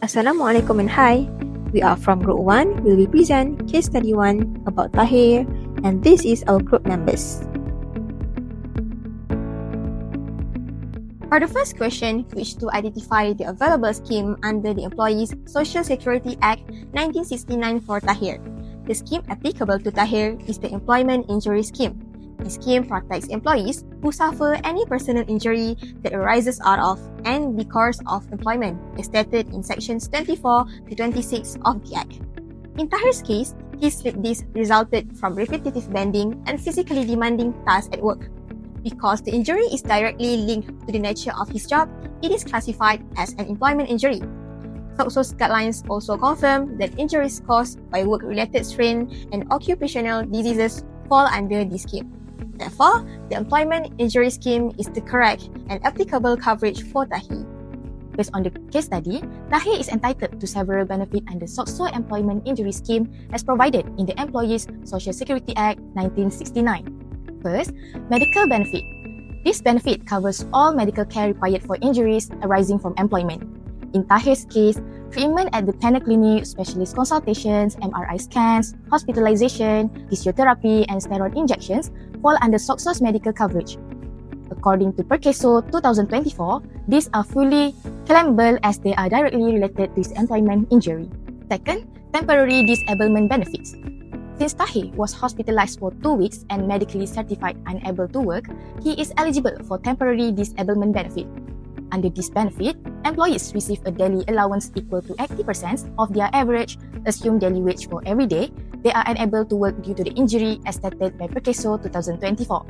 Assalamualaikum and hi. We are from Group 1. We will present Case Study 1 about Tahir, and this is our group members. For the first question, which to identify the available scheme under the Employees Social Security Act 1969 for Tahir. The scheme applicable to Tahir is the Employment Injury Scheme. The scheme protects employees who suffer any personal injury that arises out of and because of employment, as stated in sections 24 to 26 of the Act. In Tahir's case, his slip disc resulted from repetitive bending and physically demanding tasks at work. Because the injury is directly linked to the nature of his job, it is classified as an employment injury. SOCSO's guidelines also confirm that injuries caused by work-related strain and occupational diseases fall under this scheme. Therefore, the Employment Injury Scheme is the correct and applicable coverage for Tahir. Based on the case study, Tahir is entitled to several benefits under SOCSO Employment Injury Scheme as provided in the Employees Social Security Act 1969. First, medical benefit. This benefit covers all medical care required for injuries arising from employment. In Tahir's case, treatment at the clinic, specialist consultations, MRI scans, hospitalization, physiotherapy, and steroid injections fall under SOCSO's medical coverage. According to Perkeso 2024, these are fully claimable as they are directly related to his employment injury. Second, temporary disablement benefits. Since Tahir was hospitalized for 2 weeks and medically certified unable to work, he is eligible for temporary disablement benefit. Under this benefit, employees receive a daily allowance equal to 80% of their average assumed daily wage for every day they are unable to work due to the injury as stated by Perkeso 2024.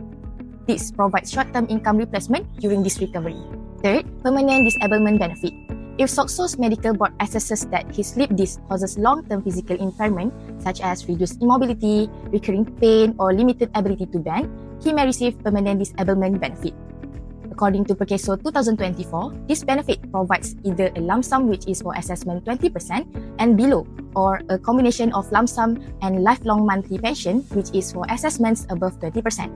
This provides short-term income replacement during this recovery. Third, permanent disablement benefit. If SOCSO's medical board assesses that his slip disc causes long-term physical impairment such as reduced immobility, recurring pain, or limited ability to bend, he may receive permanent disablement benefit. According to Perkeso 2024, this benefit provides either a lump sum which is for assessment 20% and below, or a combination of lump sum and lifelong monthly pension which is for assessments above 20%.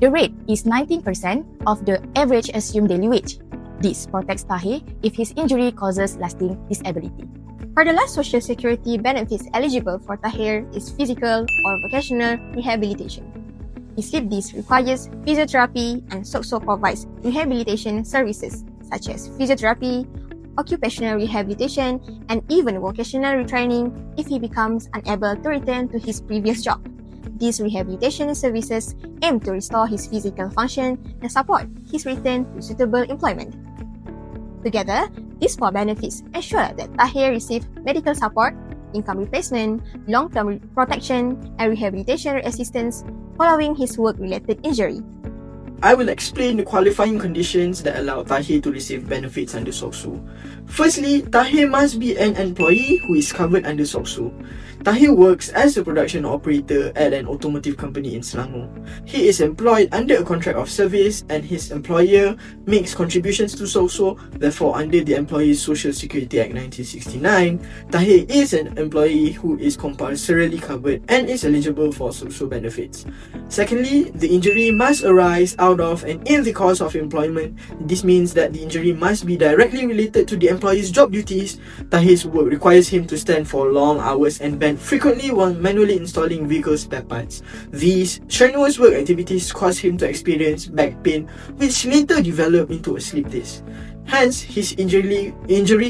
The rate is 19% of the average assumed daily wage. This protects Tahir if his injury causes lasting disability. For the last Social Security benefits eligible for Tahir is physical or vocational rehabilitation. His slip disc requires physiotherapy, and SOCSO provides rehabilitation services such as physiotherapy, occupational rehabilitation, and even vocational retraining if he becomes unable to return to his previous job. These rehabilitation services aim to restore his physical function and support his return to suitable employment. Together, these four benefits ensure that Tahir receives medical support, income replacement, long-term protection, and rehabilitation assistance following his work-related injury. I will explain the qualifying conditions that allow Tahir to receive benefits under SOCSO. Firstly, Tahir must be an employee who is covered under SOCSO. Tahir works as a production operator at an automotive company in Selangor. He is employed under a contract of service and his employer makes contributions to SOCSO. Therefore, under the Employees Social Security Act 1969, Tahir is an employee who is compulsorily covered and is eligible for SOCSO benefits. Secondly, the injury must arise out of and in the course of employment. This means that the injury must be directly related to the employee's job duties. Tahir's work requires him to stand for long hours and bend frequently while manually installing vehicle spare parts. These strenuous work activities cause him to experience back pain, which later developed into a slip disc. Hence, his injury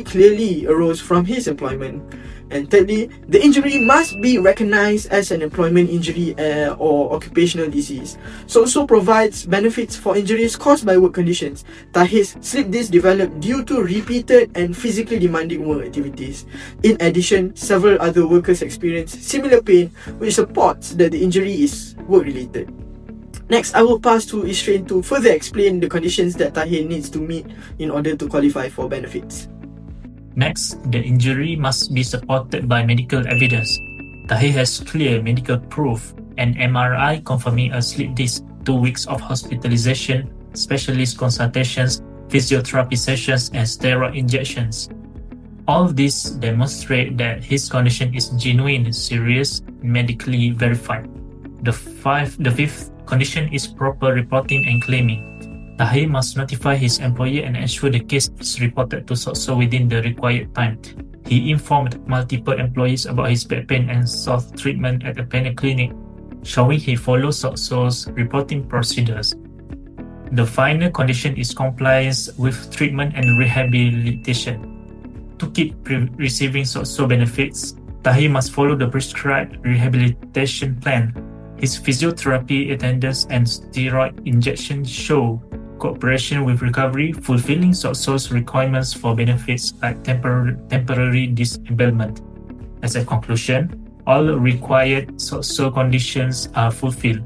clearly arose from his employment. And thirdly, the injury must be recognized as an employment injury or occupational disease. SOCSO provides benefits for injuries caused by work conditions. Tahir's slip disc developed due to repeated and physically demanding work activities. In addition, several other workers experience similar pain, which supports that the injury is work-related. Next, I will pass to Ishrain to further explain the conditions that Tahir needs to meet in order to qualify for benefits. Next, the injury must be supported by medical evidence. Tahir has clear medical proof, an MRI confirming a slip disc, 2 weeks of hospitalization, specialist consultations, physiotherapy sessions, and steroid injections. All this demonstrate that his condition is genuine, serious, medically verified. The fifth condition is proper reporting and claiming. Tahir must notify his employer and ensure the case is reported to SOCSO within the required time. He informed multiple employees about his back pain and sought treatment at a pain clinic, showing he follows SOCSO's reporting procedures. The final condition is compliance with treatment and rehabilitation. To keep receiving SOCSO benefits, Tahir must follow the prescribed rehabilitation plan. His physiotherapy attendance and steroid injections show cooperation with recovery, fulfilling SOCSO's requirements for benefits like temporary disablement. As a conclusion, all required SOCSO conditions are fulfilled.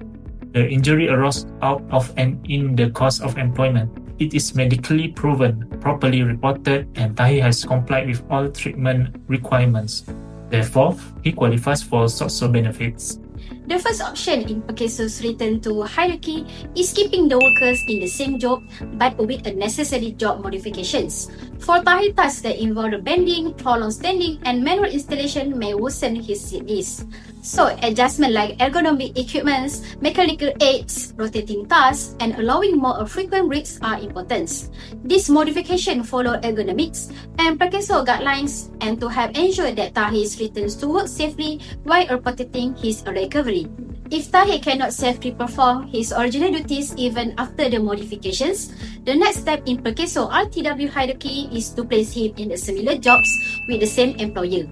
The injury arose out of and in the course of employment. It is medically proven, properly reported, and Tahir has complied with all treatment requirements. Therefore, he qualifies for SOCSO benefits. The first option in Perkeso's return to hierarchy is keeping the workers in the same job but with unnecessary job modifications. For Tahir, tasks that involve bending, prolonged standing, and manual installation may worsen his disease. So, adjustment like ergonomic equipments, mechanical aids, rotating tasks, and allowing more frequent breaks are important. This modification follow ergonomics and Perkeso guidelines and to help ensure that Tahir returns to work safely while protecting his recovery. If Tahir cannot safely perform his original duties even after the modifications, the next step in Perkeso RTW hierarchy is to place him in the similar jobs with the same employer.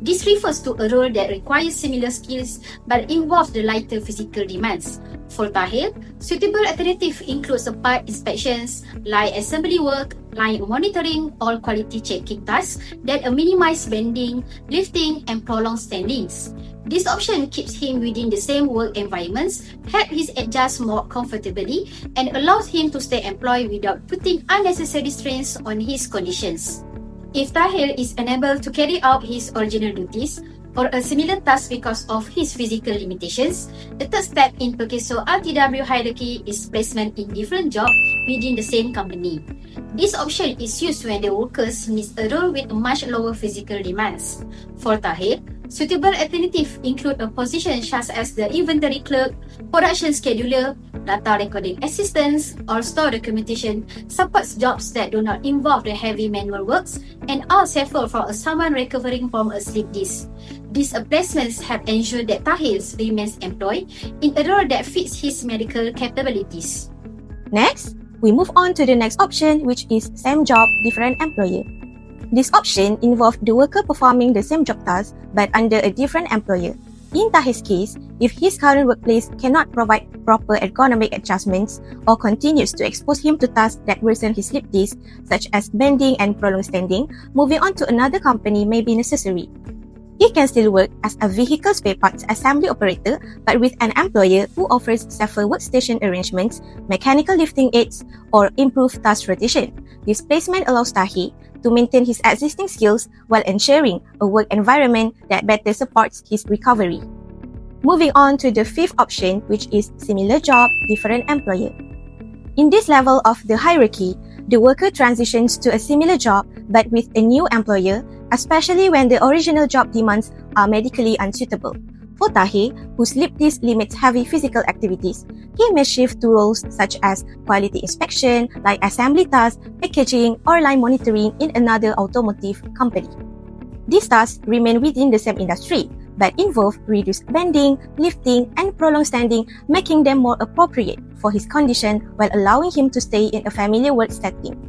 This refers to a role that requires similar skills but involves the lighter physical demands. For Tahir, suitable alternatives include part inspections, line assembly work, line monitoring, or quality checking tasks that minimize bending, lifting, and prolonged standings. This option keeps him within the same work environments, helps him adjust more comfortably, and allows him to stay employed without putting unnecessary strains on his conditions. If Tahir is unable to carry out his original duties or a similar task because of his physical limitations, the third step in Perkeso RTW hierarchy is placement in different jobs within the same company. This option is used when the workers need a role with much lower physical demands. For Tahir, suitable alternatives include a position such as the inventory clerk, production scheduler, data recording assistants, or store documentation supports jobs that do not involve the heavy manual works and are safer for someone recovering from a slip disc. These placements have ensured that Tahir remains employed in a role that fits his medical capabilities. Next, we move on to the next option, which is same job, different employer. This option involves the worker performing the same job task but under a different employer. In Tahir's case, if his current workplace cannot provide proper ergonomic adjustments or continues to expose him to tasks that worsen his slip disc, such as bending and prolonged standing, moving on to another company may be necessary. He can still work as a vehicle spare parts assembly operator but with an employer who offers safer workstation arrangements, mechanical lifting aids, or improved task rotation. This placement allows Tahir to maintain his existing skills while ensuring a work environment that better supports his recovery. Moving on to the fifth option, which is similar job, different employer. In this level of the hierarchy, the worker transitions to a similar job but with a new employer, especially when the original job demands are medically unsuitable. For Tahir, whose slip disc limits heavy physical activities, he may shift to roles such as quality inspection, like assembly tasks, packaging, or line monitoring in another automotive company. These tasks remain within the same industry, but involve reduced bending, lifting, and prolonged standing, making them more appropriate for his condition while allowing him to stay in a familiar work setting.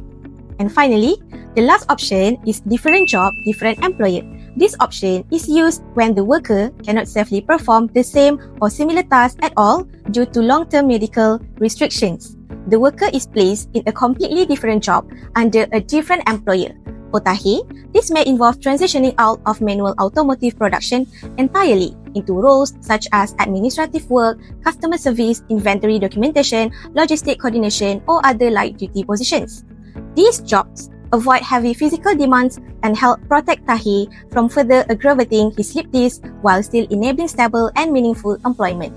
And finally, the last option is different job, different employer. This option is used when the worker cannot safely perform the same or similar tasks at all due to long-term medical restrictions. The worker is placed in a completely different job under a different employer. For Tahir, this may involve transitioning out of manual automotive production entirely into roles such as administrative work, customer service, inventory documentation, logistic coordination, or other light-duty positions. These jobs avoid heavy physical demands and help protect Tahir from further aggravating his slip disc while still enabling stable and meaningful employment.